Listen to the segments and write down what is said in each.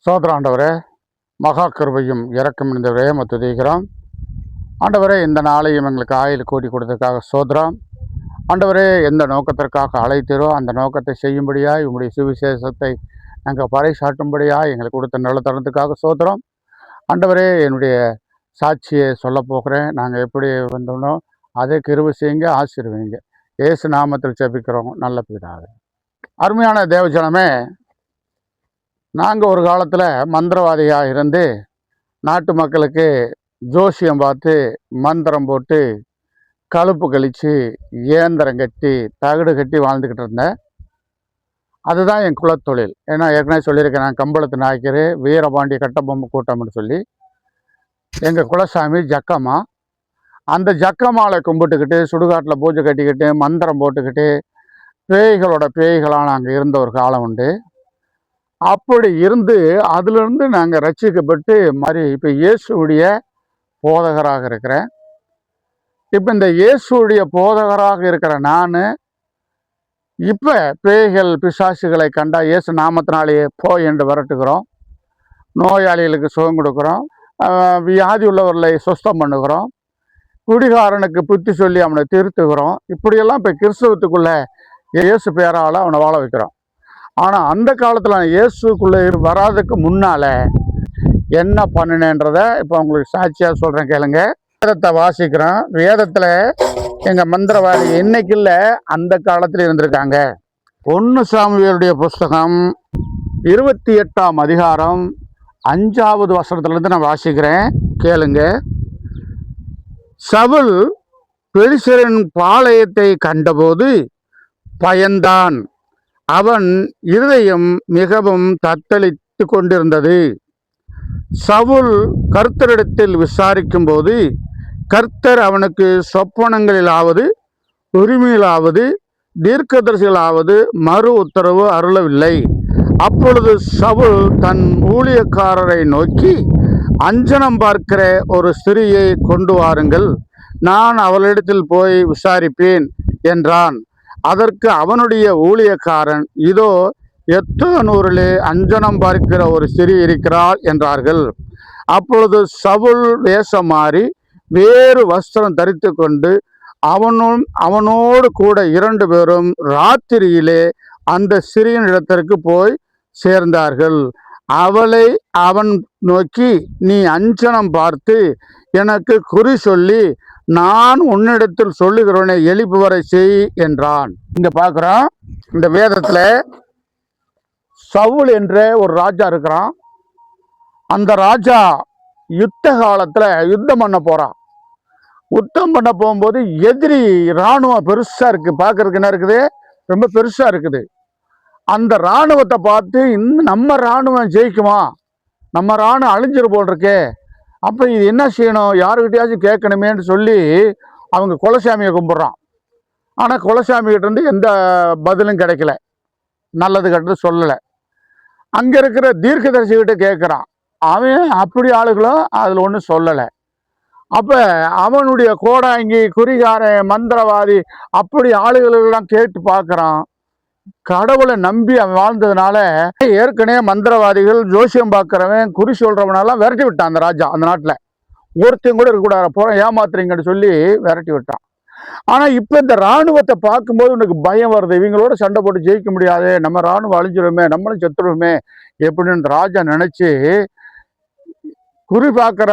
சோதர ஆண்டவரே, மகா கிருபையும் இரக்கம் நிறைந்தவரே துதிக்கிறோம். ஆண்டவரே, இந்த நாளையும் எங்களுக்கு ஆயுள் கூடி கொடுத்ததுக்காக சோதரம். ஆண்டவரே, எந்த நோக்கத்திற்காக அழைத்தீரோ அந்த நோக்கத்தை செய்யும்படியாய் உங்களுடைய சுவிசேஷத்தை நாங்கள் பறைசாட்டும்படியாய் எங்களுக்கு கொடுத்த நல்ல தருணத்துக்காக சோதரம். ஆண்டவரே, என்னுடைய சாட்சியை சொல்ல போகிறேன். நாங்கள் எப்படி வந்தோனோ அதை கிருபை செய்யுங்க, ஆசீர்வதிங்க. இயேசு நாமத்தில் ஜெபிக்கிறோம் நல்ல பிதாவே. அருமையான தேவஜனமே, நாங்கள் ஒரு காலத்தில் மந்திரவாதியாக இருந்து நாட்டு மக்களுக்கு ஜோசியம் பார்த்து மந்திரம் போட்டு கழுப்பு கழித்து இயந்திரம் கட்டி தகடு கட்டி வாழ்ந்துக்கிட்டு இருந்தேன். அதுதான் என் குலத்தொழில். ஏன்னா ஏற்கனவே சொல்லியிருக்கேன், நான் கம்பளத்து நாய்க்கர் வீரபாண்டிய கட்டபொம்மை கூட்டம்னு சொல்லி எங்கள் குலசாமி ஜக்கம்மா. அந்த ஜக்கம்மாவை கும்பிட்டுக்கிட்டு சுடுகாட்டில் பூஜை கட்டிக்கிட்டு மந்திரம் போட்டுக்கிட்டு பேய்களோட பேய்களாக நாங்கள் இருந்த ஒரு காலம் உண்டு. அப்படி இருந்து அதிலிருந்து நாங்கள் ரட்சிக்கப்பட்டு மாதிரி இப்போ இயேசுடைய போதகராக இருக்கிறேன். இப்போ இந்த இயேசுடைய போதகராக இருக்கிற நான் இப்போ பேய்கள் பிசாசுகளை கண்டா இயேசு நாமத்தினாலேயே போ என்று விரட்டுகிறோம். நோயாளிகளுக்கு சுகம் கொடுக்குறோம். வியாதி உள்ளவர்களை சுஸ்தம் பண்ணுகிறோம். குடிகாரனுக்கு புத்தி சொல்லி அவனை திருத்துகிறோம். இப்படியெல்லாம் இப்போ கிறிஸ்தவத்துக்குள்ள இயேசு பேரால் அவனை வாழ வைக்கிறோம். ஆனால் அந்த காலத்தில் நான் இயேசுக்குள்ளே வராதுக்கு முன்னால் என்ன பண்ணினேன்றதை இப்போ உங்களுக்கு சாட்சியாக சொல்கிறேன், கேளுங்க. வேதத்தை வாசிக்கிறோம். வேதத்தில் எங்கள் மந்திரவாதி இன்னைக்கு இல்லை, அந்த காலத்தில் இருந்திருக்காங்க. 1 சாமுவேலுடைய புஸ்தகம் 28ஆம் அதிகாரம் 5வது வசனத்திலிருந்து நான் வாசிக்கிறேன், கேளுங்க. சவுல் பெலிஸ்தரின் பாளையத்தை கண்டபோது பயந்தான். அவன் இருதயம் மிகவும் தத்தளித்து கொண்டிருந்தது. சவுல் கர்த்தரிடத்தில் விசாரிக்கும் போது கர்த்தர் அவனுக்கு சொப்பனங்களிலாவது உரிமையிலாவது தீர்க்கதரிசிகளாவது மறு உத்தரவு அருளவில்லை. அப்பொழுது சவுல் தன் ஊழியக்காரரை நோக்கி, அஞ்சனம் பார்க்கிற ஒரு ஸ்திரியை கொண்டு வாருங்கள், நான் அவளிடத்தில் போய் விசாரிப்பேன் என்றான். அதற்கு அவனுடைய ஊழியக்காரன், இதோ எத்தனூரிலே அஞ்சனம் பார்க்கிற ஒரு ஸ்திரீ இருக்கிறாள் என்றார்கள். அப்பொழுது சவுல் வேஷம் மாறி வேறு வஸ்திரம் தரித்து கொண்டு அவனோடு கூட 2 பேரும் ராத்திரியிலே அந்த சிறியின் இடத்திற்கு போய் சேர்ந்தார்கள். அவளை அவன் நோக்கி, நீ அஞ்சனம் பார்த்து எனக்கு குறி சொல்லி நான் உன்னிடத்தில் சொல்லுகிறவனை எழுப்புவரை செய் என்றான். இங்க பார்க்கிறோம், இந்த வேதத்துல சவுல் என்ற ஒரு ராஜா இருக்கிறான். அந்த ராஜா யுத்த காலத்துல யுத்தம் பண்ண போறான். யுத்தம் பண்ண போகும்போது எதிரி இராணுவம் பெருசா இருக்கு, பார்க்கறதுக்கு என்ன இருக்குது, ரொம்ப பெருசா இருக்குது. அந்த இராணுவத்தை பார்த்து நம்ம இராணுவம் ஜெயிக்குமா, நம்ம இராணுவம் அழிஞ்சிரு போல் இருக்கே, அப்போ இது என்ன செய்யணும், யாருக்கிட்டையாச்சும் கேட்கணுமேன்னு சொல்லி அவங்க குலசாமியை கும்பிட்றான். ஆனால் குலசாமிகிட்ட இருந்து எந்த பதிலும் கிடைக்கல, நல்லது கெட்டது சொல்லலை. அங்கே இருக்கிற தீர்க்கதரிசிகிட்ட கேட்குறான். அவன் அப்படி ஆளுகளும் அதில் ஒன்றும் சொல்லலை. அப்போ அவனுடைய கோடாங்கி குறிகாரன் மந்திரவாதி அப்படி ஆளுகளெல்லாம் கேட்டு பார்க்குறான். கடவுளை நம்பி அவன் வாழ்ந்ததுனால ஏற்கனவே மந்திரவாதிகள் ஜோசியம் பார்க்குறவன் குறி சொல்கிறவனெல்லாம் விரட்டி விட்டான் அந்த ராஜா. அந்த நாட்டில் ஒருத்தையும் கூட இருக்கக்கூடாது, போகிறோம் ஏமாத்துறீங்கன்னு சொல்லி விரட்டி விட்டான். ஆனால் இப்போ இந்த இராணுவத்தை பார்க்கும்போது உனக்கு பயம் வருது, இவங்களோட சண்டை போட்டு ஜெயிக்க முடியாது, நம்ம இராணுவம் அழிஞ்சிருமே, நம்மளும் செத்துருவோமே எப்படின்னு ராஜா நினச்சி குறி பார்க்குற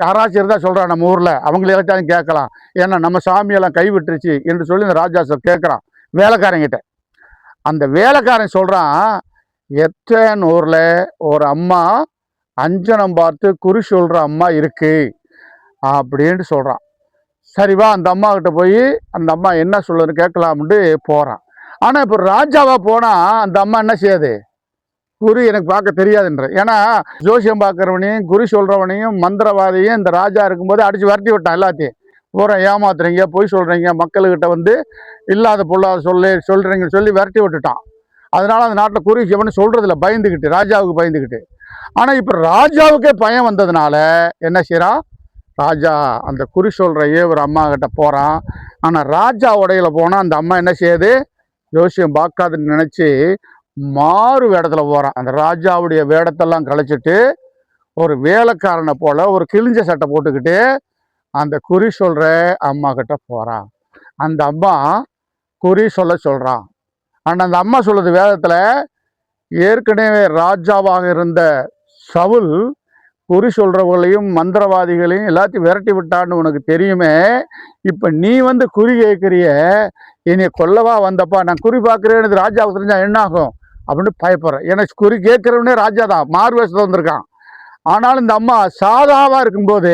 யாராச்சும் இருந்தால் சொல்கிறான், நம்ம ஊரில் அவங்கள ஏதாச்சும் கேட்கலாம், ஏன்னா நம்ம சாமியெல்லாம் கைவிட்டுருச்சு என்று சொல்லி இந்த ராஜா கேட்குறான் வேலைக்காரங்கிட்ட. அந்த வேலைக்காரன் சொல்கிறான், எத்தனூரில் ஒரு அம்மா அஞ்சனம் பார்த்து குறி சொல்கிற அம்மா இருக்கு அப்படின்ட்டு சொல்கிறான். சரிவா, அந்த அம்மா கிட்ட போய் அந்த அம்மா என்ன சொல்லுன்னு கேட்கலாம்ட்டு போகிறான். ஆனால் இப்போ ராஜாவாக போனால் அந்த அம்மா என்ன செய்யாது, குறி எனக்கு பார்க்க தெரியாதுன்ற. ஏன்னா ஜோசியம் பார்க்குறவனையும் குறி சொல்கிறவனையும் மந்திரவாதியும் இந்த ராஜா இருக்கும்போது அடித்து விரட்டி விட்டான். எல்லாத்தையும் பூரா ஏமாத்துறீங்க, பொய் சொல்கிறீங்க, மக்கள்கிட்ட வந்து இல்லாத பொல்லாத சொல்கிறீங்கன்னு சொல்லி விரட்டி விட்டுட்டான். அதனால அந்த நாட்டில் குறி எவனு சொல்கிறதில்ல, பயந்துக்கிட்டு, ராஜாவுக்கு பயந்துக்கிட்டு. ஆனால் இப்போ ராஜாவுக்கே பயம் வந்ததுனால என்ன செய்கிறான், ராஜா அந்த குறி சொல்கிற ஒரு அம்மா கிட்ட போகிறான். ஆனால் ராஜா உடையில போனால் அந்த அம்மா என்ன செய்யுது, ஜோசியம் பார்க்காதுன்னு நினச்சி மாறு வேடத்துல போறான். அந்த ராஜாவுடைய வேடத்தெல்லாம் கழிச்சிட்டு ஒரு வேலைக்காரனை போல ஒரு கிழிஞ்ச சட்டை போட்டுக்கிட்டு அந்த குறி சொல்ற அம்மா கிட்ட போறான். அந்த அம்மா குறி சொல்றான். ஆனா அந்த அம்மா சொல்லுது வேதத்துல, ஏற்கனவே ராஜாவாக இருந்த சவுல் குறி சொல்றவங்களையும் மந்திரவாதிகளையும் எல்லாத்தையும் விரட்டி விட்டான்னு உனக்கு தெரியுமே. இப்ப நீ வந்து குறி கேட்கிறிய, என்னை கொல்லவா வந்தப்பா, நான் குறி பார்க்கிறேன்னு ராஜாவுக்கு தெரிஞ்சா என்ன ஆகும் அப்படின்னு பயப்படுறேன். ஏன்னா குறி கேட்கிறவனே ராஜா தான், மார்வேஷத்துல வந்திருக்கான். ஆனாலும் இந்த அம்மா சாதாவா இருக்கும்போது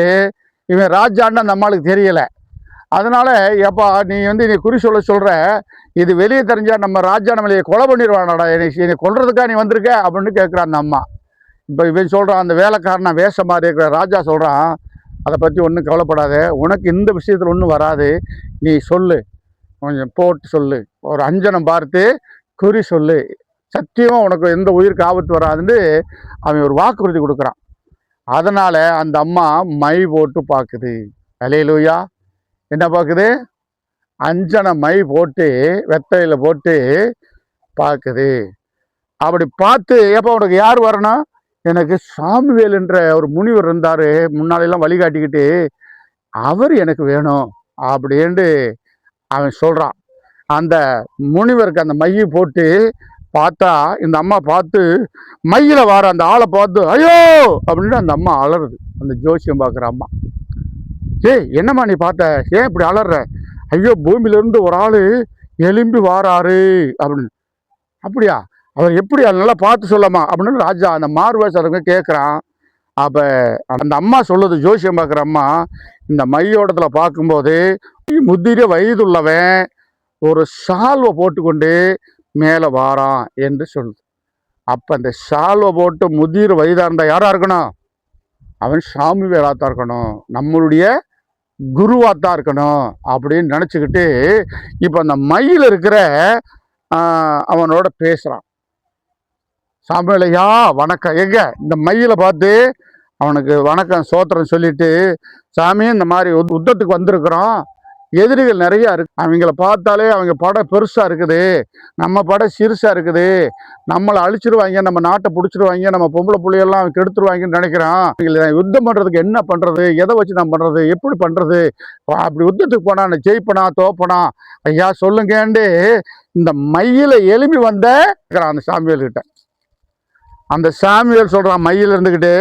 இவன் ராஜான்னு அந்த அம்மாளுக்கு தெரியல. அதனால எப்பா நீ வந்து நீ குறி சொல்ற, இது வெளியே தெரிஞ்சா நம்ம ராஜா நம்மளைய கொலை பண்ணிடுவானடா, என்னை கொல்றதுக்கா நீ வந்திருக்க அப்படின்னு கேட்குறான் அந்த அம்மா. இப்போ இவன் சொல்றான், அந்த வேலைக்காரனா வேஷம் மாதிரி இருக்கிற ராஜா சொல்றான், அதை பற்றி ஒன்றும் கவலைப்படாத, உனக்கு இந்த விஷயத்தில் ஒன்றும் வராது, நீ சொல்லு, கொஞ்சம் போட்டு சொல்லு, ஒரு அஞ்சனம் பார்த்து குறி சொல்லு, சத்தியமாக உனக்கு எந்த உயிருக்கு ஆபத்து வராதுன்னு அவன் ஒரு வாக்குறுதி கொடுக்குறான். அதனால அந்த அம்மா மை போட்டு பார்க்குது. அல்லேலூயா. என்ன பார்க்குது? அஞ்சன மை போட்டு வெத்தையில போட்டு பார்க்குது. அப்படி பார்த்து, எப்போ உனக்கு யார் வரணும்? எனக்கு சாமுவேல் என்ற ஒரு முனிவர் இருந்தாரு முன்னாலெல்லாம் வழிகாட்டிக்கிட்டு, அவர் எனக்கு வேணும் அப்படின்ட்டு அவன் சொல்றான். அந்த முனிவருக்கு அந்த மையை போட்டு பார்த்தா, இந்த அம்மா பார்த்து மையில வர அந்த ஆளை பார்த்து ஐயோ அப்படின்னு அந்த அம்மா அலறுது. அந்த ஜோசியம் பார்க்குற அம்மா, ஏய் என்னம்மா நீ பார்த்த, ஏன் இப்படி அலற? ஐயோ பூமியிலிருந்து ஒரு ஆளு எலும்பி வாராரு அப்படின்னு. அப்படியா? அவர் எப்படி நல்லா பார்த்து சொல்லமா அப்படின்னு ராஜா அந்த மார்வேசருங்க கேட்குறான். அப்போ அந்த அம்மா சொல்லுது, ஜோசியம் பார்க்குற அம்மா, இந்த மையோடத்துல பார்க்கும்போது முதிர வயதுள்ளவன் ஒரு சால்வை போட்டுக்கொண்டு மேலே வாரான் என்று சொல்லுது. அப்போ அந்த சால்வை போட்டு முதிர வயதாக இருந்தால் யாராக இருக்கணும்? அவன் சாமுவேலாத்தான் இருக்கணும், நம்மளுடைய குருவாத்தான் இருக்கணும் அப்படின்னு நினச்சிக்கிட்டு இப்போ அந்த மையில் இருக்கிற அவனோட பேசுகிறான். சாமுவேலையா வணக்கம், எங்க இந்த மையில பார்த்து அவனுக்கு வணக்கம் சோத்திரம் சொல்லிட்டு, சாமி இந்த மாதிரி யுத்தத்துக்கு வந்திருக்கிறோம், எதிரிகள் நிறையா இருக்கு, அவங்கள பார்த்தாலே அவங்க படம் பெருசா இருக்குது, நம்ம படம் சிறுசா இருக்குது, நம்மளை அழிச்சிருவாங்க, நம்ம நாட்டை பிடிச்சிருவாங்க, நம்ம பொம்பளை புள்ளையெல்லாம் கெடுத்துருவாங்கன்னு நினைக்கிறான். யுத்தம் பண்றதுக்கு என்ன பண்றது, எதை வச்சு நான் பண்றது, எப்படி பண்றது, அப்படி யுத்தத்துக்கு போனா நான் ஜெயிப்பனா தோப்பனா, ஐயா சொல்லுங்கன்னு இந்த மையில எலும்பி வந்த அந்த சாமிவேல் கிட்ட. அந்த சாமிவேல் சொல்றான் மையில் இருந்துக்கிட்டு,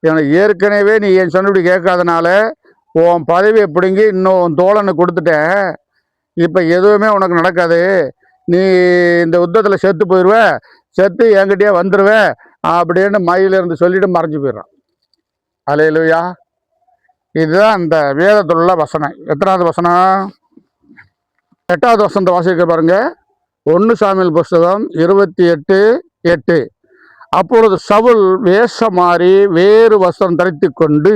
எனக்கு ஏற்கனவே நீ என் சொன்னபடி கேட்காதனால உன் பதவியை பிடுங்கி இன்னும் தோழனை கொடுத்துட்டேன், இப்போ எதுவுமே உனக்கு நடக்காது, நீ இந்த யுத்தத்தில் செத்து போயிடுவ, செத்து என்கிட்டயே வந்துடுவ அப்படின்னு மயிலிருந்து சொல்லிட்டு மறைஞ்சு போயிடுறான். அல்லேலூயா. இதுதான் அந்த வேதத்தில் உள்ள வசனம். எத்தனாவது வசனம்? 8வது வசனத்தை வாசிக்க பாருங்க. 1 சாமுவேல் புஸ்தகம் 28:8. அப்பொழுது சவுல் வேஷம் மாறி வேறு வஸ்திரம் தரித்து கொண்டு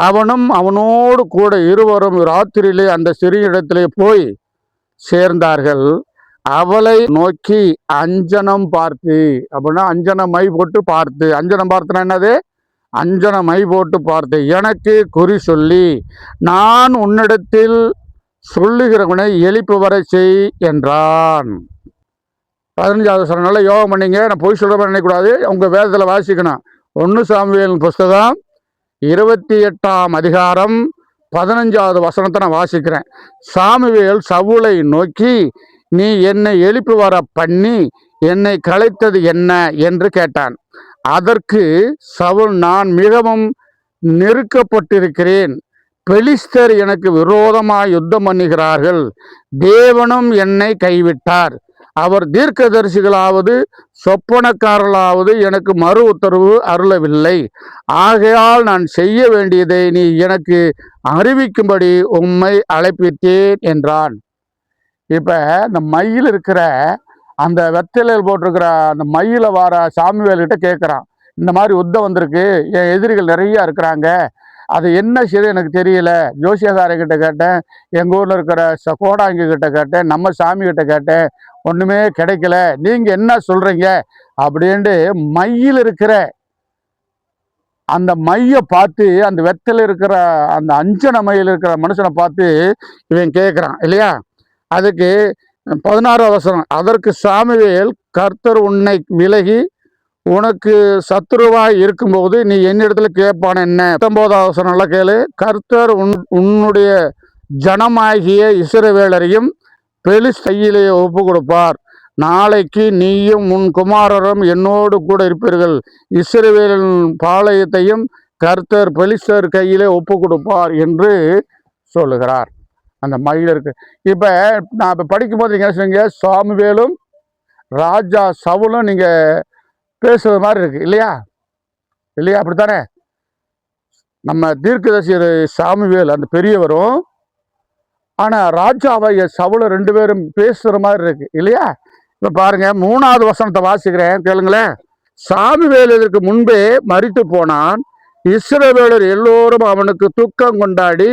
அவனும் அவனோடு கூட இருவரும் ராத்திரியிலே அந்த சிறிய இடத்திலே போய் சேர்ந்தார்கள். அவளை நோக்கி அஞ்சனம் பார்த்து, அப்படின்னா அஞ்சன மை போட்டு பார்த்து, அஞ்சனம் பார்த்துனா என்னது? அஞ்சன மை போட்டு பார்த்து, எனக்கு குறி சொல்லி நான் உன்னிடத்தில் சொல்லுகிறவனை எழுப்பி வர செய் என்றான். 15வது வசனம். நல்லா யோகம் பண்ணிங்க, நான் போய் சொல்கிறப்ப நினைக்கக்கூடாது, உங்கள் வேதத்தில் வாசிக்கணும். 1 சாமுவேல் புஸ்தகம் 28ஆம் அதிகாரம் 15வது வசனத்தை நான் வாசிக்கிறேன். சாமுவேல் சவுலை நோக்கி, நீ என்னை எழுப்பி வர பண்ணி என்னை கலைத்தது என்ன என்று கேட்டான். அதற்கு சவுல், நான் மிகவும் நெருக்கப்பட்டிருக்கிறேன், பெலிஸ்தர் எனக்கு விரோதமாய் யுத்தம் பண்ணுகிறார்கள், தேவனும் என்னை கைவிட்டார், அவர் தீர்க்கதரிசிகளாவது சொப்பனக்காரர்களாவது எனக்கு மறு உத்தரவு அருளவில்லை, ஆகையால் நான் செய்ய வேண்டியதை நீ எனக்கு அறிவிக்கும்படி உம்மை அழைப்பித்தேன் என்றான். இப்ப இந்த மையில் இருக்கிற அந்த வெத்தலையில் போட்டிருக்கிற அந்த மையில வர சாமுவேல்கிட்ட கேட்குறான், இந்த மாதிரி யுத்தம் வந்திருக்கு, என் எதிரிகள் நிறைய இருக்கிறாங்க, அது என்ன செய்ய எனக்கு தெரியல, ஜோசியக்காரங்கிட்ட கேட்டேன், எங்கள் ஊரில் இருக்கிற கோடாங்கி கிட்ட கேட்டேன், நம்ம சாமி கிட்ட கேட்டேன், ஒன்றுமே கிடைக்கல, நீங்கள் என்ன சொல்கிறீங்க அப்படின்ட்டு மையில் இருக்கிற அந்த மையை பார்த்து, அந்த வெத்தல இருக்கிற அந்த அஞ்சன மையில் இருக்கிற மனுஷனை பார்த்து இவன் கேட்குறான் இல்லையா. அதுக்கு 16வது வசனம். அதற்கு சாமுவேல், கர்த்தர் உன்னை விலகி உனக்கு சத்துருவாய் இருக்கும்போது நீ என்னிடத்துல கேட்பான என்ன? 19வது வசனம் நல்லா கேளு. கர்த்தர் உன்னுடைய ஜனமாகிய இஸ்ரவேலரையும் பெலிஸ்தர் கையிலே ஒப்பு கொடுப்பார். நாளைக்கு நீயும் உன் குமாரரும் என்னோடு கூட இருப்பீர்கள். இஸ்ரவேலின் பாளையத்தையும் கர்த்தர் பெலிஸ்தர் கையிலே ஒப்பு கொடுப்பார் என்று சொல்லுகிறார். அந்த மயிலருக்கு இப்ப நான் இப்ப படிக்கும் போது நீங்க என்ன சொன்னீங்க? சாமுவேலும் ராஜா சவுலும் நீங்க பேசுறது மாதிரி இருக்கு இல்லையா? இல்லையா? அப்படித்தானே? நம்ம தீர்க்கதரிசி சாமுவேல் அந்த பெரியவரும், ஆனா ராஜாவை சவுல 2 பேரும் பேசுற மாதிரி இருக்கு இல்லையா? இப்ப பாருங்க 3வது வசனத்தை வாசிக்கிறேன், கேளுங்களேன். சாமுவேல் இதற்கு முன்பே மரித்து போனான். இஸ்ரவேலர் எல்லோரும் அவனுக்கு துக்கம் கொண்டாடி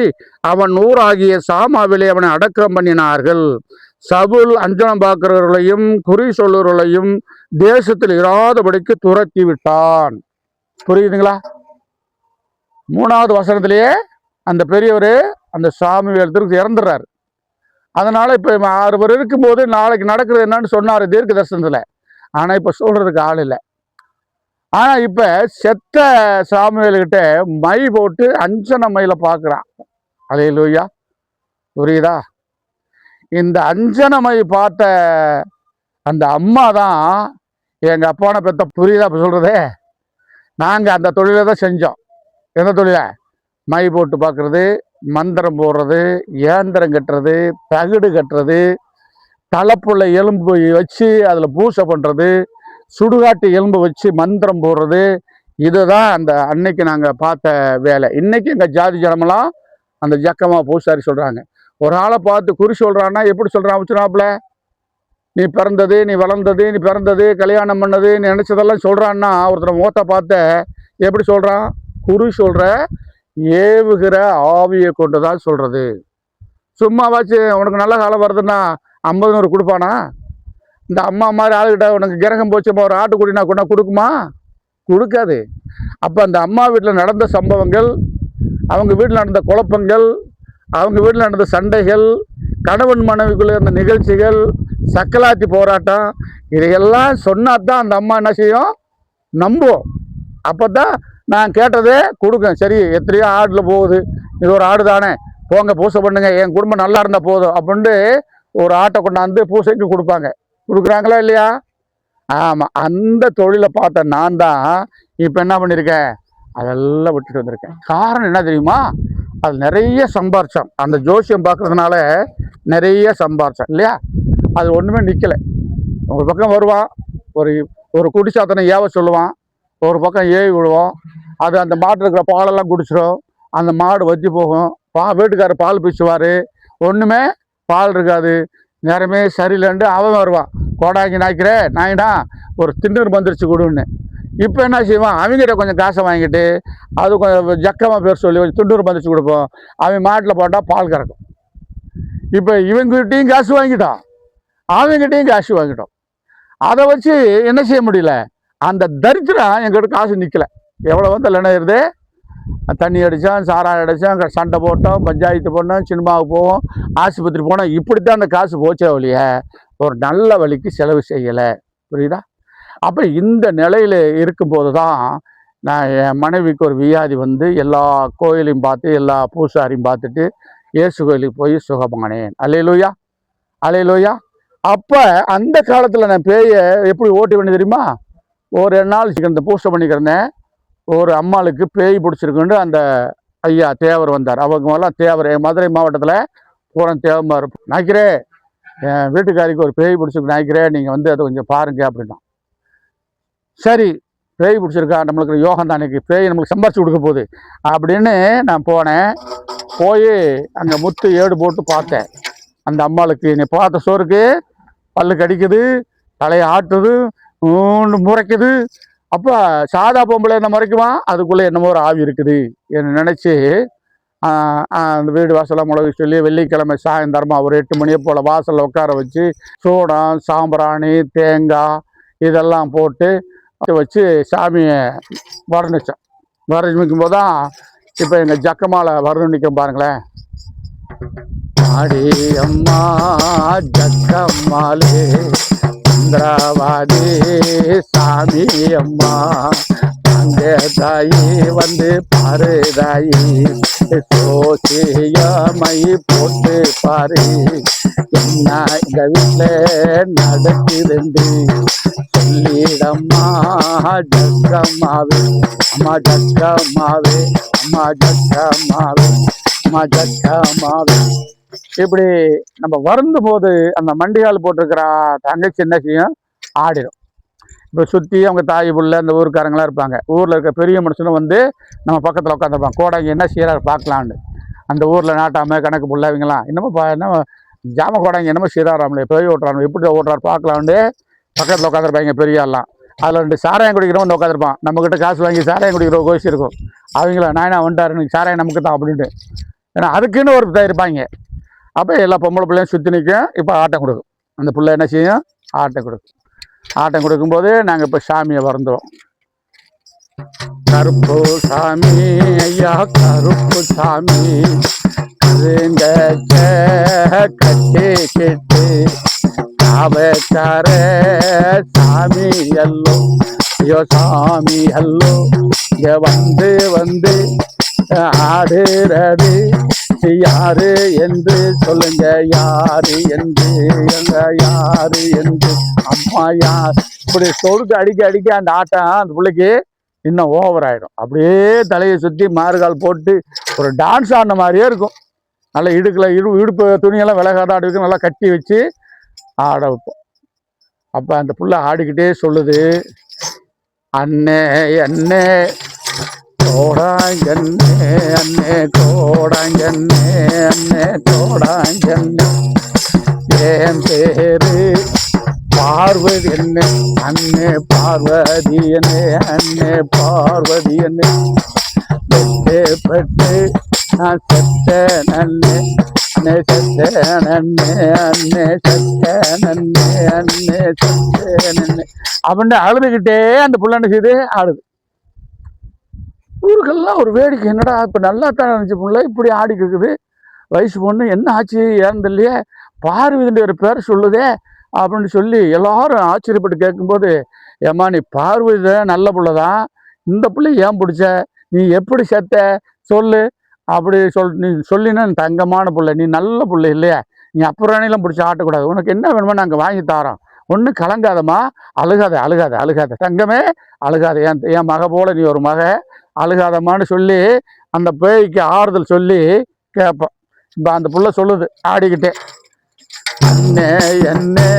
அவன் ஊராகிய சாமாவிலே அவனை அடக்கம் பண்ணினார்கள். சவுல் அஞ்சனம் பார்க்கிறவர்களையும் குறி சொல்லுவர்களையும் தேசத்தில் இராதபடிக்கு துரத்தி விட்டான். புரியுதுங்களா? 3வது வசனத்திலேயே அந்த பெரியவர் அந்த சாமுவேல் இறந்துடுறாரு. அதனால இப்ப 6 பேர் இருக்கும்போது நாளைக்கு நடக்கிறது என்னன்னு சொன்னாரு தீர்க்க தரிசனத்துல. ஆனா இப்ப சொல்றதுக்கு ஆள் இல்லை. ஆனா இப்ப செத்த சாமுவேல்கிட்ட மை போட்டு அஞ்சன மயில பாக்குறான். அல்லேலூயா. புரியுதா? இந்த அஞ்சன மை பார்த்த அந்த அம்மா தான் எங்க அப்பான பெத்த. புரியுதா இப்ப சொல்றதே? நாங்க அந்த தொழிலை தான் செஞ்சோம். எந்த தொழில? மை போட்டு பார்க்கறது, மந்திரம் போடுறது, ஏந்திரம் கட்டுறது, தகுடு கட்டுறது, தலைப்புள்ள எலும்பு வச்சு அதுல பூசை பண்றது, சுடுகாட்டு எலும்பு வச்சு மந்திரம் போடுறது, இதுதான் அந்த அன்னைக்கு நாங்க பார்த்த வேலை. இன்னைக்கு எங்க ஜாதி ஜனமெல்லாம் அந்த ஜக்கமா பூசாரி சொல்றாங்க. ஒரு ஆளை பார்த்து குறி சொல்றான்னா எப்படி சொல்றான் வச்சுனாப்புல? நீ பிறந்தது, நீ வளர்ந்தது, நீ பிறந்தது, கல்யாணம் பண்ணது, நீ நினைச்சதெல்லாம் சொல்றான்னா ஒருத்தர் முகத்தை பார்த்த எப்படி சொல்றான்? குறி சொல்ற ஏவுகிற ஆவியை கொண்டுதான் சொல்றது. சும்மாவாச்சு உனக்கு நல்ல காலம் வருதுன்னா 50 100 கொடுப்பானா? இந்த அம்மா மாதிரி ஆளுகிட்ட உனக்கு கிரகம் போச்சுமா ஒரு ஆட்டுக்குடி நான் கொண்டா கொடுக்குமா? கொடுக்காது. அப்ப அந்த அம்மா வீட்டில் நடந்த சம்பவங்கள், அவங்க வீட்டில் நடந்த குழப்பங்கள், அவங்க வீட்டில் நடந்த சண்டைகள், கணவன் மனைவிக்குள்ள இருந்த நிகழ்ச்சிகள், சக்கலாத்தி போராட்டம், இதையெல்லாம் சொன்னாதான் அந்த அம்மா என்ன செய்யும்? நம்புவோம். அப்பதான் நான் கேட்டதே கொடுக்கேன். சரி, எத்தனையோ ஆடுல போகுது, இது ஒரு ஆடு தானே, போங்க பூசை பண்ணுங்க, என் குடும்பம் நல்லா இருந்தா போதும் அப்படின்ட்டு ஒரு ஆட்டை கொண்டாந்து பூசைக்கு கொடுப்பாங்க. கொடுக்குறாங்களா இல்லையா? ஆமா. அந்த தொழிலை பார்த்த நான் தான் இப்ப என்ன பண்ணிருக்கேன்? அதெல்லாம் விட்டுட்டு வந்திருக்கேன். காரணம் என்ன தெரியுமா? அது நிறைய சம்பாரிச்சோம். அந்த ஜோசியம் பார்க்கறதுனால நிறைய சம்பாரிச்சோம் இல்லையா? அது ஒண்ணுமே நிக்கல. ஒரு பக்கம் வருவான், ஒரு ஒரு குடிசாத்தனை ஏவ சொல்லுவான், ஒரு பக்கம் ஏவி விடுவோம். அது அந்த மாட்டு இருக்கிற பாலெல்லாம் குடிச்சிடும். அந்த மாடு வத்தி போகும். வீட்டுக்காரர் பால் பிச்சுவாரு, ஒண்ணுமே பால் இருக்காது. நேரமே சரியில்லைன்ட்டு அவன் வருவான், கோடாங்கி நாய்க்கிற நாயினா ஒரு திண்ணூறு வந்துருச்சு கொடுன்னு. இப்போ என்ன செய்வான்? அவங்ககிட்ட கொஞ்சம் காசை வாங்கிட்டு அது கொஞ்சம் ஜக்கமாக பேர் சொல்லி கொஞ்சம் திண்ணூறு வந்துருச்சு கொடுப்போம். அவன் மாட்டில் போட்டால் பால் கறக்கும். இப்போ இவங்ககிட்டையும் காசு வாங்கிட்டோம், அவங்ககிட்டையும் காசு வாங்கிட்டோம். அதை வச்சு என்ன செய்ய முடியல? அந்த தரித்திரம் எங்கிட்ட காசு நிற்கலை. எவ்வளோ வந்து இல்லைன்னா இருது, தண்ணி அடித்தோம், சாராயம் அடித்தோம், சண்டை போட்டோம், பஞ்சாயத்து போனோம், சினிமாவுக்கு போவோம், ஆஸ்பத்திரி போனோம். இப்படித்தான் அந்த காசு போச்சே ஒழிய ஒரு நல்ல வழிக்கு செலவு செய்யலை. புரியுதா? அப்போ இந்த நிலையில் இருக்கும்போது தான் நான் என் மனைவிக்கு ஒரு வியாதி வந்து எல்லா கோயிலையும் பார்த்து எல்லா பூசாரியும் பார்த்துட்டு இயேசு கோயிலுக்கு போய் சுகமானேன். அல்லேலூயா, அல்லேலூயா. அப்போ அந்த காலத்தில் நான் பேயை எப்படி ஓட்டி பண்ணி தெரியுமா? ஒரு நாள் இந்த பூசை பண்ணிக்கிறேன். ஒரு அம்மாளுக்கு பேய் பிடிச்சிருக்குன்னு அந்த ஐயா தேவர் வந்தார். அவங்க எல்லாம் தேவர், என் மதுரை மாவட்டத்தில் பூரா தேவமாக இருப்போம். நாய்க்கிறே, என் வீட்டுக்காரிக்கு ஒரு பேய் பிடிச்சிருக்கு நாய்க்கிறே, நீங்கள் வந்து அதை கொஞ்சம் பாருங்க அப்படின்னா. சரி, பேய் பிடிச்சிருக்கா, நம்மளுக்கு யோகம் தான், அன்னைக்கு பேய் நம்மளுக்கு சம்பாரிச்சு கொடுக்க போகுது அப்படின்னு நான் போனேன். போய் அங்கே முத்து ஏடு போட்டு பார்த்தேன். அந்த அம்மாளுக்கு என்னை பார்த்த சோறுக்கு பல்லு கடிக்குது, தலையை ஆட்டுது, முறைக்குது. அப்போ சாதா பொம்பளை என்ன முறைக்குவான், அதுக்குள்ளே என்னமோ ஒரு ஆவி இருக்குது என்ன நினச்சி அந்த வீடு வாசலாம் முளகு சொல்லி வெள்ளிக்கிழமை சாயந்தரமாக ஒரு 8 மணியை போல் வாசலில் உட்கார வச்சு சூடம், சாம்பிராணி, தேங்காய் இதெல்லாம் போட்டு வச்சு சாமியை வர்ணித்தோம். வர்ணிக்கும் போது தான் இப்போ எங்கள் ஜக்கமாலை வர்ணிக்கும் பாருங்களேன். அம்மாடி அம்மா ஜக்கம்மாளே சந்திரவாதி சாமி அம்மா அங்கே தாயி வந்து பாரு தாயி சோசியமை போட்டு பாரு என்ன எங்க வீட்டுல நடக்குதுண்டு சொல்லிடம்மா ஜக்கம்மாவே அம்மா ஜக்கம்மாவே அம்மா ஜக்கம்மாவே அம்மா ஜக்கம்மாவே. இப்படி நம்ம வருந்தும் போது அந்த மண்டிகால் போட்டிருக்கிற தங்கச்சி என்ன செய்யும், ஆடிடும். இப்போ சுற்றி அவங்க தாய் புள்ள அந்த ஊருக்காரங்களாம் இருப்பாங்க. ஊரில் இருக்க பெரிய மனுஷனும் வந்து நம்ம பக்கத்தில் உட்காந்துருப்பாங்க. கோடாங்க என்ன செய்யறாரு பார்க்கலான்னு. அந்த ஊரில் நாட்டாம கணக்கு புள்ள இவங்களாம் என்ன ஜாம கோடாங்க என்னமோ செய்கிறாராம்லே பெரிய ஓட்டுறாங்க எப்படி ஓட்டுறாரு பார்க்கலான்னு பக்கத்தில் உட்காந்துருப்பாங்க பெரிய எல்லாம். அதில் 2 சாராயம் குடிக்கிறவங்க வந்து உட்காந்துருப்பான். நம்மக்கிட்ட காசு வாங்கி சாராயம் குடிக்கிற கோஷி இருக்கும். அவங்கள நாயனா வந்துட்டாரு இன்னைக்கு சாராயம் நமக்கு தான் அப்படின்ட்டு. ஏன்னா அதுக்குன்னு ஒரு இருப்பாங்க. அப்போ எல்லா பொம்பளை பிள்ளையும் சுற்றி நிற்கும். இப்போ ஆட்டம் கொடுக்கும். அந்த பிள்ளை என்ன செய்யும், ஆட்டம் கொடுக்கும். ஆட்டம் கொடுக்கும்போது நாங்கள் இப்போ சாமியை வருந்தோம். கருப்பு சாமி ஐயா கருப்பு சாமி கருங்க கட்டி கெட்டு காவக்கார சாமி அல்லோ ஐயோ சாமி அல்லோ இங்க வந்து வந்து ஆடுறது யாரு என்று சொல்லுங்க, யாரு என்று யாரு என்று அம்மா யார். இப்படி சொடுக்கு அடிக்க அடிக்க அந்த ஆட்டம் அந்த பிள்ளைக்கு இன்னும் ஓவர் ஆகிடும். அப்படியே தலையை சுற்றி மாறுகால் போட்டு ஒரு டான்ஸ் ஆடின மாதிரியே இருக்கும். நல்லா இடுப்பு துணியெல்லாம் விலகாத ஆடி வைக்கும், நல்லா கட்டி வச்சு ஆட வைப்போம். அப்போ அந்த புள்ள ஆடிக்கிட்டே சொல்லுது, அண்ணே அண்ணே கோடாங்கண்ணே அண்ணே கோடாங்கண்ணே அண்ணே கோடாங்கண்ணே என் பேரு பார்வதி என்ன அண்ணே பார்வதி என்ன அண்ணே பார்வதி என்ன பெட்டு நான் செத்தேன் அண்ணே அண்ணே செத்தேன் அண்ணே அண்ணே செத்தேன் அண்ணே அண்ணே செத்தேன் அண்ணே அப்படின்னு அழுதுகிட்டே அந்த புள்ள என்ன செய்யுது, ஆடுது. ஊருக்கெல்லாம் ஒரு வேடிக்கை, என்னடா இப்போ நல்லா தான் நினச்சி புள்ள இப்படி ஆடிக்கு இருக்குது, வயசு பொண்ணு என்ன ஆச்சு ஏன்னு இல்லையே, பார்வதின்ற ஒரு பேர் சொல்லுதே அப்படின்னு சொல்லி எல்லாரும் ஆச்சரியப்பட்டு கேட்கும்போது, ஏம்மா நீ பார்வதி நல்ல புள்ள தான், இந்த பிள்ளை ஏன் பிடிச்ச, நீ எப்படி செத்த சொல்லு அப்படி நீ சொல்லினா தங்கமான பிள்ளை, நீ நல்ல பிள்ளை இல்லையா, நீ அப்புறாணிலாம் பிடிச்சி ஆட்டக்கூடாது, உனக்கு என்ன வேணுமோ நாங்கள் வாங்கி தரோம், ஒன்றும் கலங்காதம்மா, அழுகாத அழுகாத அழுகாத தங்கமே அழுகாத, என் மக போல நீ ஒரு மக அழுகாதம்மான்னு சொல்லி அந்த பேய்க்கு ஆறுதல் சொல்லி கேட்போம். இப்போ அந்த புள்ள சொல்லுது ஆடிக்கிட்டே, அண்ணே என்னே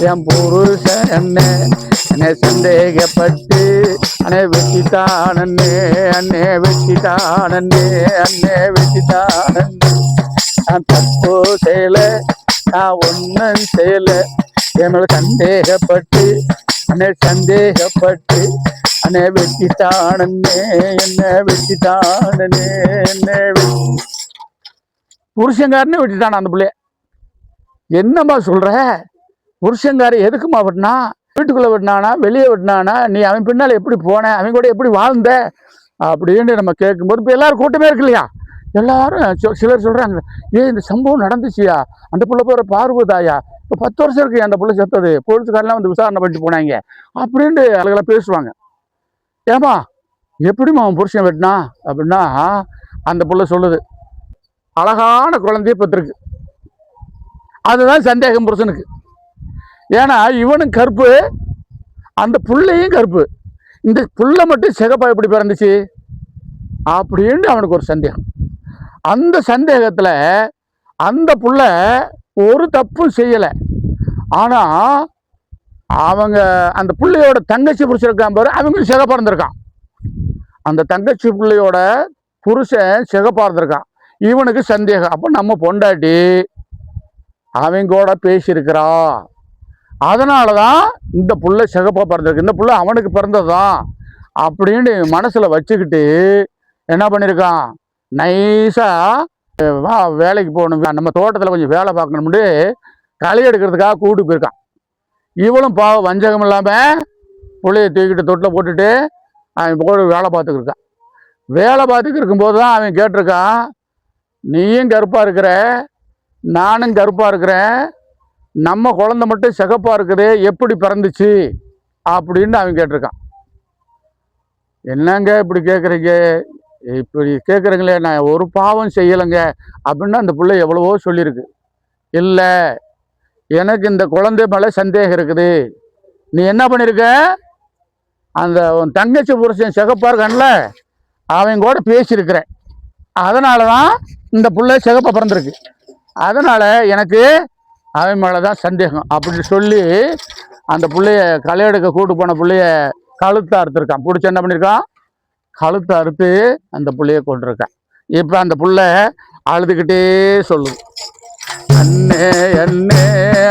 என் புருஷன் என்னை சந்தேகப்பட்டு அண்ணே வெட்டிட்டான் அண்ணே அண்ணே வெட்டிட்டான் அண்ணே அண்ணே வெட்டிட்டான் அண்ணே, நான் தப்பு செய்யல நான் ஒன்றும் செய்யல, என்னோட சந்தேகப்பட்டு அண்ணே சந்தேகப்பட்டு அண்ணே வெட்டிட்டான் அண்ணே என்ன வெட்டிட்டான் அண்ணே என்ன புருஷங்காரனே வெட்டிட்டான் அந்த பிள்ளைய. என்னம்மா சொல்ற, புருஷங்காரி எதுக்குமா வெட்டினா, வீட்டுக்குள்ள வெட்டினானா வெளியே வெட்டினானா, நீ அவன் பின்னால எப்படி போன, அவன் கூட எப்படி வாழ்ந்த அப்படின்னு நம்ம கேட்கும்போது இப்போ எல்லாரும் கூட்டமே இருக்கு இல்லையா, எல்லாரும் சிலர் சொல்றாங்க, இந்த சம்பவம் நடந்துச்சியா, அந்த புள்ள பேர பார்வதாயா, இப்போ 10 வருஷம் இருக்கு அந்த புள்ள செத்தது, போலீஸ்காரெல்லாம் வந்து விசாரணை பண்ணிட்டு போனாங்க அப்படின்ட்டு அழகெல்லாம் பேசுவாங்க. ஏமா எப்படிமா அவன் புருஷன் வெட்டினா அப்படின்னா, அந்த புள்ள சொல்லுது, அழகான குழந்தைய பெற்றிருக்கு, அதுதான் சந்தேகம் புருஷனுக்கு. ஏன்னா இவனும் கருப்பு அந்த புள்ளையும் கருப்பு, இந்த புள்ள மட்டும் சிகப்பா எப்படி பிறந்துச்சு அப்படின்னு அவனுக்கு ஒரு சந்தேகம். அந்த சந்தேகத்தில் அந்த புள்ள ஒரு தப்பும் செய்யலை. ஆனால் அவங்க அந்த பிள்ளையோட தங்கச்சி புருஷன் பாரு, அவங்களும் சிகப்பா இருந்திருக்கான். அந்த தங்கச்சி பிள்ளையோட புருஷன் சிகப்பா இருந்திருக்கான். இவனுக்கு சந்தேகம், அப்போ நம்ம பொண்டாட்டி அவங்க கூட பேசியிருக்கிறா, அதனால தான் இந்த புள்ள சிகப்பா பிறந்திருக்கு, இந்த புள்ள அவனுக்கு பிறந்ததுதான் அப்படின்னு மனசில் வச்சுக்கிட்டு என்ன பண்ணியிருக்கான், நைஸாக வா வேலைக்கு போகணும், நம்ம தோட்டத்தில் கொஞ்சம் வேலை பார்க்கணும்னு களை எடுக்கிறதுக்காக கூப்பிட்டு போயிருக்கான். இவளும் பாவம் வஞ்சகம் இல்லாமல் புள்ளையை தூக்கிட்டு தொட்டில் போட்டுட்டு அவன் போய் வேலை பார்த்துக்கு இருக்கான். வேலை பார்த்துக்கு இருக்கும்போது தான் அவன் கேட்டிருக்கான், நீயும் கருப்பாக இருக்கிற, நானும் கருப்பாக இருக்கிறேன், நம்ம குழந்தை மட்டும் சிகப்பாக இருக்குது, எப்படி பிறந்துச்சு அப்படின்னு அவன் கேட்டிருக்கான். என்னங்க இப்படி கேட்குறீங்க, இப்படி கேட்குறீங்களே, நான் ஒரு பாவம் செய்யலைங்க அப்படின்னு அந்த பிள்ளை எவ்வளவோ சொல்லியிருக்கு. இல்லை, எனக்கு இந்த குழந்தை மேலே சந்தேகம் இருக்குது. நீ என்ன பண்ணியிருக்க, அந்த உன் தங்கச்சி புருஷன் சிகப்பாக இருக்கான்ல, அவன் கூட பேசியிருக்கிறேன், அதனால தான் இந்த பிள்ளை சிகப்பாக பிறந்திருக்கு, அதனால் எனக்கு அவன் மேலே தான் சந்தேகம் அப்படின்னு சொல்லி அந்த பிள்ளைய களை எடுக்க கூட்டு போன பிள்ளைய கழுத்தை அறுத்துருக்கான். பிடிச்சி என்ன பண்ணியிருக்கான், கழுத்தை அறுத்து அந்த பிள்ளைய கொண்டிருக்கான். இப்போ அந்த பிள்ளை அழுதுகிட்டே சொல்லுது, அண்ணே அண்ணே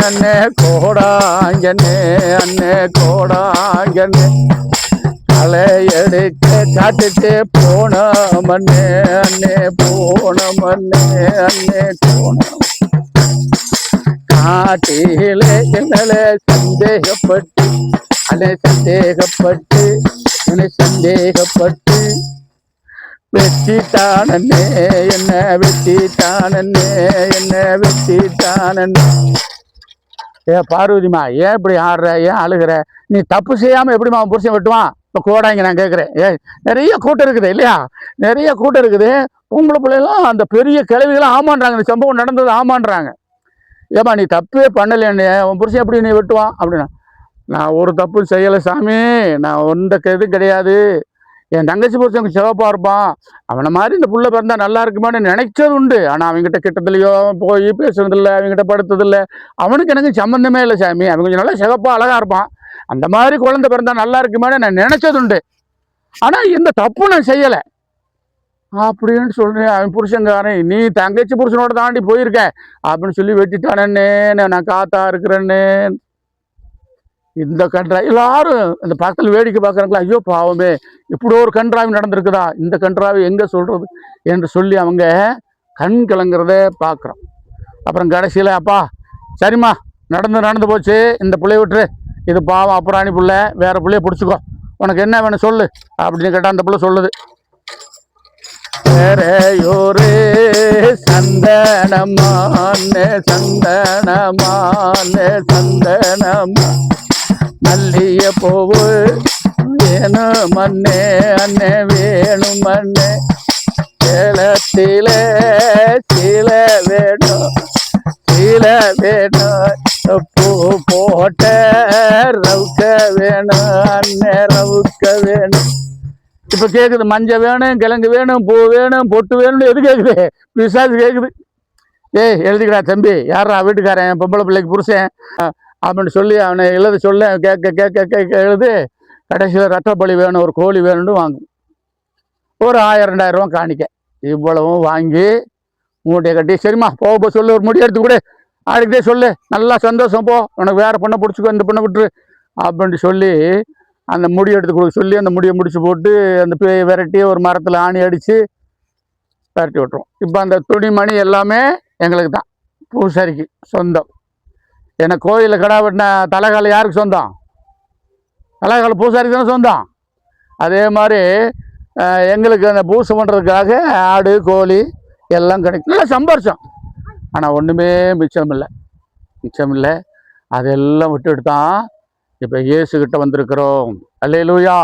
அண்ணே கோடாங்கண்ணே, அண்ணே கோடாங்கண்ணே, களை எடுக்க காட்டுட்டு போன மண்ணே, அண்ணே போன மண்ணே, அண்ணே போன காட்டிலே எங்களை சந்தேகப்பட்டு, அண்ணே சந்தேகப்பட்டு, என்னை சந்தேகப்பட்டு வெட்டிட்டானே, என்ன வெட்டிட்டானே, என்ன வெட்டிட்டானே. பார்வதிமா, ஏன் இப்படி ஆடுற, ஏன் அழுகிற, நீ தப்பு செய்யாமல் எப்படிமா அவன் புருஷன் வெட்டுவான்? இப்போ கோடாங்க நான் கேட்குறேன், நிறைய கூட்டம் இருக்குது இல்லையா, நிறைய கூட்டம் இருக்குது. பொம்பளை பிள்ளைலாம் அந்த பெரிய கிழவிகளாம் ஆமான்றாங்க, இந்த சம்பவம் நடந்தது ஆமான்றாங்க. ஏமா நீ தப்பே பண்ணலைன்னு உன் புருஷன் எப்படி நீ வெட்டுவான் அப்படின்னா, நான் ஒரு தப்பு செய்யலை சாமி, நான் எந்த இதுவும் கிடையாது, என் தங்கச்சி புருஷனுக்கு சிவப்பாக இருப்பான், அவனை மாதிரி இந்த புள்ள பிறந்தா நல்லா இருக்குமான்னு நினைச்சது உண்டு. ஆனால் அவங்ககிட்ட கிட்டத்துலையோ போய் பேசுறதில்லை, அவங்ககிட்ட படுத்ததில்லை, அவனுக்கு எனக்கு சம்மந்தமே இல்லை சாமி, அவன் கொஞ்சம் நல்லா சிவப்பாக அழகாக இருப்பான், அந்த மாதிரி குழந்தை பிறந்தா நல்லா இருக்குமான்னு நான் நினைச்சது உண்டு, ஆனால் இந்த தப்பு நான் செய்யலை அப்படின்னு சொல்றேன். அவன் புருஷங்காரன், நீ தங்கச்சி புருஷனோட தாண்டி போயிருக்க அப்படின்னு சொல்லி வெட்டிட்டானே, நான் காத்தா இருக்கிறேன்னு. இந்த கன்றாய் எல்லாரும் இந்த பக்கத்தில் வேடிக்கை பார்க்குறாங்களா, ஐயோ பாவமே இப்படி ஒரு கன்றாவி நடந்திருக்குதா, இந்த கன்றாவி எங்கே சொல்கிறது என்று சொல்லி அவங்க கண் கலங்கிறத பார்க்குறோம். அப்புறம் கடைசியில், அப்பா சரிம்மா நடந்து போச்சு, இந்த பிள்ளைய விட்டுரு, இது பாவம் அப்புறாணி பிள்ளை, வேறு பிள்ளைய பிடிச்சிக்கோ, உனக்கு என்ன வேணும் சொல்லு அப்படின்னு கேட்டால் அந்த பிள்ளை சொல்லுது, வேறையோரே சந்தனமானே சந்தனமானே சந்தனமா, மல்லிய பூவு வேணும் மண்ணே, அண்ணே வேணும் மண்ணே, சேலத்திலே சீல வேணும், சீல வேணும், பூ போட்ட ரவுக்க வேணும், அண்ணே ரவுக்க வேணும். இப்போ கேட்குது, மஞ்சள் வேணும், கிழங்கு வேணும், பூ வேணும், பொட்டு வேணும்னு எது கேட்குது, பிசாசு கேட்குது. எழுதிக்கிறா தம்பி, யாரா வீட்டுக்காரன் பொம்பளை பிள்ளைக்கு புருஷன் அப்படின்னு சொல்லி அவனை எழுத சொல்ல கேட்க கேட்க கேட்க எழுது. கடைசியில் ரத்தப்பள்ளி வேணும், ஒரு கோழி வேணும்னு வாங்கும், ஒரு 1000-2000 ரூபா காணிக்க, இவ்வளவும் வாங்கி மூட்டையை கட்டி, சரிம்மா போக சொல்லு, ஒரு முடி எடுத்து கூட ஆடிக்கிட்டே சொல்லு, நல்லா சந்தோஷம் போ, உனக்கு வேறு பொண்ணை பிடிச்சிக்கோ, இந்த பொண்ணை விட்டுரு அப்படின்ட்டு சொல்லி அந்த முடி எடுத்து கொடுக்க சொல்லி அந்த முடியை முடிச்சு போட்டு அந்த பேயை விரட்டி ஒரு மரத்தில் ஆணி அடித்து விரட்டி விட்டுருவோம். இப்போ அந்த துணிமணி எல்லாமே எங்களுக்கு தான், பூசாரிக்கு சொந்தம். ஏன்னா கோயிலில் கடை வெட்டின தலைகால யாருக்கு சொந்தம், தலைகால பூசாரிக்கு தானே சொந்தம். அதே மாதிரி எங்களுக்கு அந்த பூசை பண்ணுறதுக்காக ஆடு கோழி எல்லாம் கிடைக்கும், நல்லா சம்பாரிச்சோம். ஆனால் ஒன்றுமே மிச்சம் இல்லை, அதெல்லாம் விட்டுட்டு தான் இப்போ இயேசுகிட்ட வந்திருக்கிறோம். அல்லேலூயா.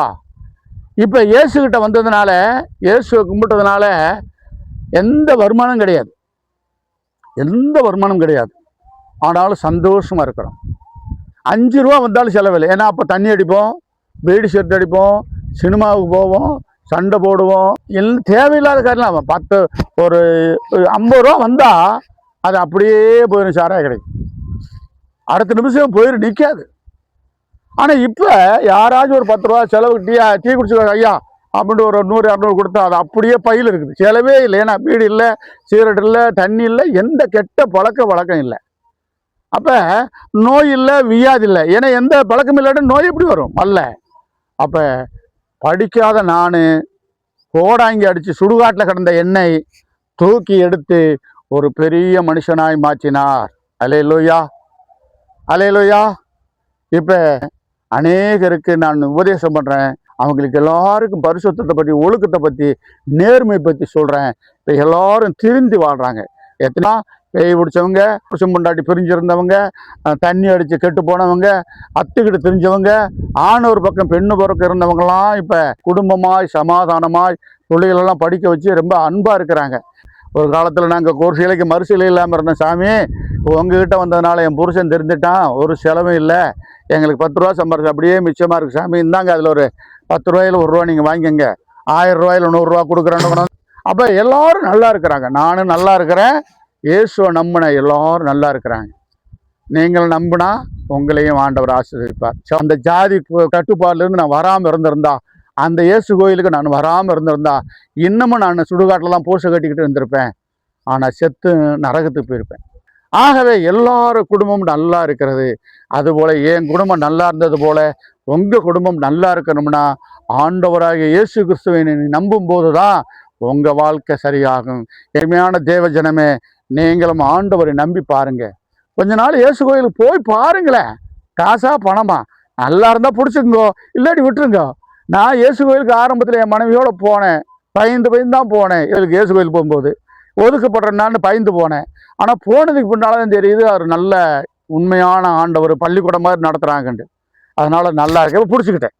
இப்போ இயேசுகிட்ட வந்ததுனால, இயேசுவை கும்பிட்டதுனால எந்த வருமானம் கிடையாது, ஆனாலும் சந்தோஷமாக இருக்கிறோம். 5 ரூபா வந்தாலும் செலவில்லை, ஏன்னா அப்போ தண்ணி அடிப்போம், பீடி ஷர்ட் அடிப்போம், சினிமாவுக்கு போவோம், சண்டை போடுவோம், எல்லாம் தேவையில்லாத காரணம். ஒரு 50 ரூபா வந்தால் அது அப்படியே போயிடும், சாராக கிடைக்கும், அடுத்த நிமிஷம் போயிடும், நிற்காது. ஆனால் இப்போ யாராச்சும் ஒரு 10 ரூபா செலவுக்கு டீ குடிச்சுக்காங்க ஐயா அப்படின்ட்டு ஒரு 100-200 கொடுத்தா அது அப்படியே பையில் இருக்குது, செலவே இல்லை. ஏன்னா பீடி இல்லை, சிகரெட் இல்லை, தண்ணி இல்லை, எந்த கெட்ட வழக்கம் இல்லை. அப்போ நோய் இல்லை, வியாதி இல்லை. ஏன்னா எந்த பழக்கம் இல்லாட்டி நோய் எப்படி வரும் அல்ல. அப்போ படிக்காத நான் கோடாங்கி அடித்து சுடுகாட்டில் கிடந்த எண்ணெய் தூக்கி எடுத்து ஒரு பெரிய மனுஷனாய் மாற்றினார். அல்லேலூயா, அல்லேலூயா. இப்போ அநேகருக்கு நான் உபதேசம் பண்ணுறேன், அவங்களுக்கு எல்லாருக்கும் பரிசுத்தத்தை பற்றி, ஒழுக்கத்தை பற்றி, நேர்மை பற்றி சொல்கிறேன். இப்போ எல்லாரும் திருந்தி வாழ்கிறாங்க. எத்தனை பேய் பிடிச்சவங்க, புருஷன் பொண்டாட்டி பிரிஞ்சிருந்தவங்க, தண்ணி அடித்து கெட்டு போனவங்க, அத்துக்கிட்டு தெரிஞ்சவங்க, ஆண் ஒரு பக்கம் பெண்ணு பிறக்க இருந்தவங்கலாம் இப்போ குடும்பமாய் சமாதானமாய் பிள்ளைகளெல்லாம் படிக்க வச்சு ரொம்ப அன்பாக இருக்கிறாங்க. ஒரு காலத்தில் நாங்கள் ஒரு சிலைக்கு மறுசிலை இல்லாமல் இருந்தோம். சாமி உங்ககிட்ட வந்ததுனால என் புருஷன் தெரிஞ்சுட்டான், ஒரு செலவும் இல்லை, எங்களுக்கு 10 ரூபா சம்பாரிச்சு அப்படியே மிச்சமாக இருக்குது சாமி, இந்தாங்க அதில் ஒரு 10 ரூபாயில் 1 ரூபா நீங்கள் வாங்கிக்கங்க, 1000 ரூபாயில் 100 ரூபா கொடுக்குறேன்னு. அப்போ எல்லாரும் நல்லா இருக்கிறாங்க. நானும் நல்லா இருக்கிறேன், இயேசுவை நம்பின எல்லாரும் நல்லா இருக்கிறாங்க. நீங்கள் நம்பினா உங்களையும் ஆண்டவர் ஆசீர்வதிப்பார். அந்த ஜாதி கட்டுப்பாடுலேருந்து நான் வராமல் இருந்திருந்தா, அந்த இயேசு கோயிலுக்கு நான் வராமல் இருந்திருந்தா, இன்னமும் நான் சுடுகாட்டிலலாம் பூசை கட்டிக்கிட்டு இருந்திருப்பேன். ஆனால் செத்து நரகத்துக்கு போயிருப்பேன். ஆகவே எல்லாரும் குடும்பமும் நல்லா இருக்கிறது. அதுபோல் என் குடும்பம் நல்லா இருந்தது போல உங்கள் குடும்பம் நல்லா இருக்கணும்னா ஆண்டவராகிய இயேசு கிறிஸ்துவை நம்பும் போது தான் உங்கள் வாழ்க்கை சரியாகும். எளிமையான தேவ ஜனமே, நீங்களும் ஆண்டவரை நம்பி பாருங்க. கொஞ்ச நாள் இயேசு கோயிலுக்கு போய் பாருங்களேன். காசா பணமா நல்லா இருந்தால் பிடிச்சிக்கோ, இல்லாட்டி விட்டுருங்க. நான் இயேசு கோயிலுக்கு ஆரம்பத்தில் என் மனைவியோடு போனேன். பயந்து தான் போனேன். எனக்கு இயேசு கோயில் போகும்போது ஒதுக்கப்படுறேன்னான்னு பயந்து போனேன். ஆனால் போனதுக்கு பின்னால் தான் தெரியுது அவர் நல்ல உண்மையான ஆண்டவர், பள்ளிக்கூடம் மாதிரி நடத்துகிறாங்கன்ட்டு. அதனால் நல்லா இருக்க பிடிச்சிக்கிட்டேன்.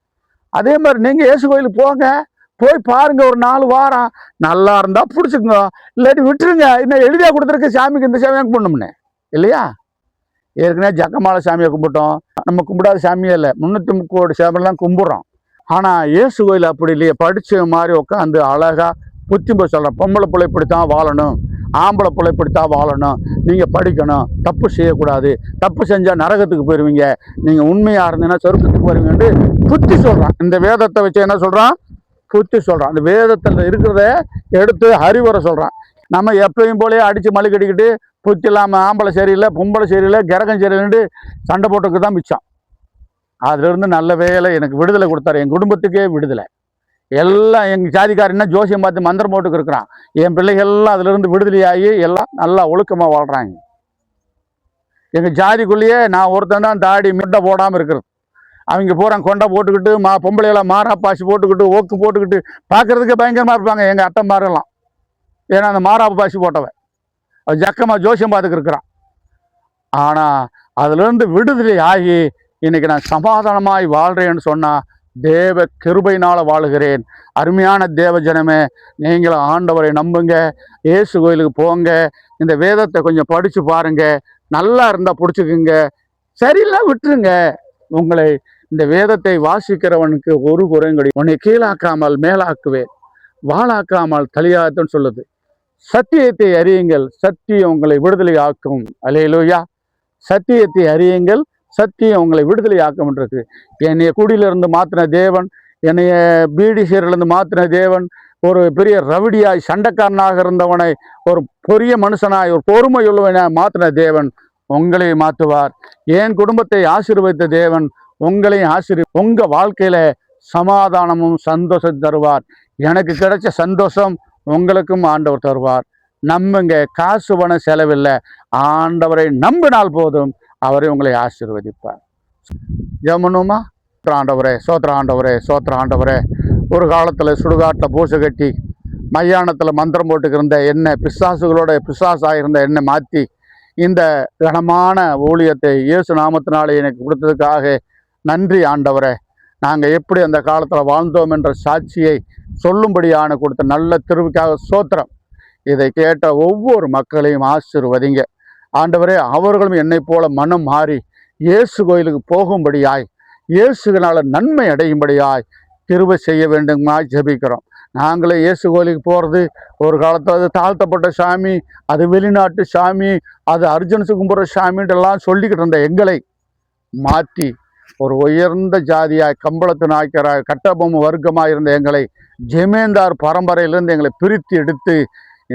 அதே மாதிரி நீங்கள் இயேசு கோயிலுக்கு போங்க, போய் பாருங்க, ஒரு 4 வாரம் நல்லா இருந்தால் பிடிச்சிக்கோங்க, இல்லாட்டி விட்டுருங்க. இன்னும் எளிதாக கொடுத்துருக்க சாமிக்கு இந்த சாமியாக கும்பிடணும்னே இல்லையா? ஏற்கனவே ஜக்கமாலை சாமியை கும்பிட்டோம், நம்ம கும்பிடாத சாமியே இல்லை, 330 கோடி சாமியெல்லாம் கும்பிட்றோம். ஆனால் இயேசு கோயில் அப்படி இல்லையே, படித்த மாதிரி உட்காந்து அழகாக புத்தி போய் சொல்கிறேன். பொம்பளை பிள்ளை இப்படித்தான் வாழணும், ஆம்பளை பிள்ளை இப்படித்தான் வாழணும், நீங்கள் படிக்கணும், தப்பு செய்யக்கூடாது, தப்பு செஞ்சால் நரகத்துக்கு போயிடுவீங்க, நீங்கள் உண்மையாக இருந்தீங்கன்னா சொர்க்கத்துக்கு வருவீங்கன்னு புத்தி சொல்கிறான். இந்த வேதத்தை வச்சு என்ன சொல்கிறான்? புத்தி சொல்கிறான். அந்த வேதத்தில் இருக்கிறத எடுத்து அறிவுரை சொல்கிறான். நம்ம எப்பயும் போலேயே அடித்து மழை கட்டிக்கிட்டு புத்தி இல்லாமல் ஆம்பளை சரியில்லை, பொம்பளை சரியில்லை, கிரகம் சரியில்லைன்ட்டு சண்டை போட்டுக்கு தான் மிச்சம். அதிலிருந்து நல்ல வேலை எனக்கு விடுதலை கொடுத்தாரு. என் குடும்பத்துக்கே விடுதலை. எல்லாம் எங்கள் ஜாதிக்காரன்னா ஜோசியம் பார்த்து மந்திரம் போட்டுக்கு இருக்கிறான். என் பிள்ளைகள்லாம் அதிலிருந்து விடுதலையாகி எல்லாம் நல்லா ஒழுக்கமாக வாழ்கிறாங்க. எங்கள் ஜாதிக்குள்ளேயே நான் ஒருத்தன் தான் தாடி மிட்டை போடாமல் இருக்கிறது. அவங்க பூரா கொண்டை போட்டுக்கிட்டு பொம்பளையெல்லாம் மாறாப்பாசி போட்டுக்கிட்டு ஓக்கு போட்டுக்கிட்டு பார்க்குறதுக்கு பயங்கரமாக இருப்பாங்க எங்கள் அத்தை மாரெல்லாம். ஏன்னா அந்த மாறாப்பு பாசி போட்டவன் அது ஜக்கமாக ஜோசியம் பார்த்துக்கு இருக்கிறான். ஆனால் அதிலிருந்து விடுதலை ஆகி இன்னைக்கு நான் சமாதானமாய் வாழ்கிறேன்னு சொன்னால் தேவ கிருபையினால் வாழுகிறேன். அருமையான தேவ ஜனமே, நீங்களும் ஆண்டவரை நம்புங்க, இயேசு கோயிலுக்கு போங்க, இந்த வேதத்தை கொஞ்சம் படித்து பாருங்க, நல்லா இருந்தால் பிடிச்சிக்குங்க, சரியில்லை விட்டுருங்க. உங்களை இந்த வேதத்தை வாசிக்கிறவனுக்கு ஒரு குறையும் கிடையாது. உன்னை கீழாக்காமல் மேலாக்குவேன், வாழாக்காமல் தலையாத்துன்னு சொல்லுது. சத்தியத்தை அறியுங்கள், சத்தியம் உங்களை விடுதலை ஆக்கும். அல்லேலூயா. சத்தியத்தை அறியுங்கள், சத்தியம் உங்களை விடுதலை ஆக்கும் இருக்கு. என்னைய குடியிலிருந்து மாற்றின தேவன், என்னைய பீடி சீரிலிருந்து மாற்றின தேவன், ஒரு பெரிய ரவுடியாய் சண்டைக்காரனாக இருந்தவனை ஒரு பெரிய மனுஷனாய் ஒரு பொறுமை உள்ளவனை மாற்றின தேவன் உங்களை மாற்றுவார். என் குடும்பத்தை ஆசீர்வதித்த தேவன் உங்களையும் உங்க வாழ்க்கையில சமாதானமும் சந்தோஷம் தருவார். எனக்கு கிடைச்ச சந்தோஷம் உங்களுக்கும் ஆண்டவர் தருவார். நம்புங்க, காசு பணம் செலவில்லை, ஆண்டவரை நம்பினால் போதும், அவரை உங்களை ஆசீர்வதிப்பார். ஜெபணுமா? ஆண்டவரே சோத்திர, ஆண்டவரே சோத்திர, ஆண்டவரே. ஒரு காலத்தில் சுடுகாட்டில் பூசை கட்டி மையானத்தில் மந்திரம் போட்டுக்கிருந்த என்னை, பிசாசுகளோட பிசாசாக இருந்த என்னை மாற்றி இந்த கனமான ஊழியத்தை இயேசு நாமத்தினாலே எனக்கு கொடுத்ததுக்காக நன்றி ஆண்டவரே. நாங்கள் எப்படி அந்த காலத்தில் வாழ்ந்தோம் என்ற சாட்சியை சொல்லும்படியான கொடுத்த நல்ல திருவுக்காக சோத்திரம். இதை கேட்ட ஒவ்வொரு மக்களையும் ஆசீர்வதிங்க ஆண்டவரே. அவர்களும் என்னை போல மனம் மாறி இயேசு கோயிலுக்கு போகும்படியாய், இயேசுவினால நன்மை அடையும்படியாய் கிருபை செய்ய வேண்டுமா ஜெபிக்கிறோம். நாங்களே இயேசு கோயிலுக்கு போகிறது ஒரு காலத்தில் அது தாழ்த்தப்பட்ட சாமி, அது வெளிநாட்டு சாமி, அது அர்ஜுனசு கும்புற சாமின்றெல்லாம் சொல்லிக்கிட்டு இருந்த எங்களை மாற்றி ஒரு உயர்ந்த ஜாதியாய், கம்பளத்து நாய்க்கராய், கட்டபொம்மை வர்க்கமாக இருந்த எங்களை ஜெமீன்தார் பரம்பரையிலிருந்து எங்களை பிரித்து எடுத்து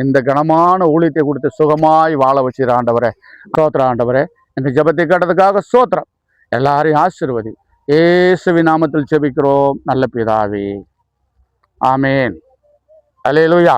இந்த கனமான ஊழியத்தை கொடுத்து சுகமாய் வாழ வச்சுற ஆண்டவரே. சோத்திர ஆண்டவரே, எங்கள் ஜெபத்தை கேட்டதுக்காக சோத்திரம். எல்லாரையும் ஆசீர்வதி. இயேசுவின் நாமத்தில் ஜெபிக்கிறோம் நல்ல பிதாவே, ஆமேன். அல்லேலூயா.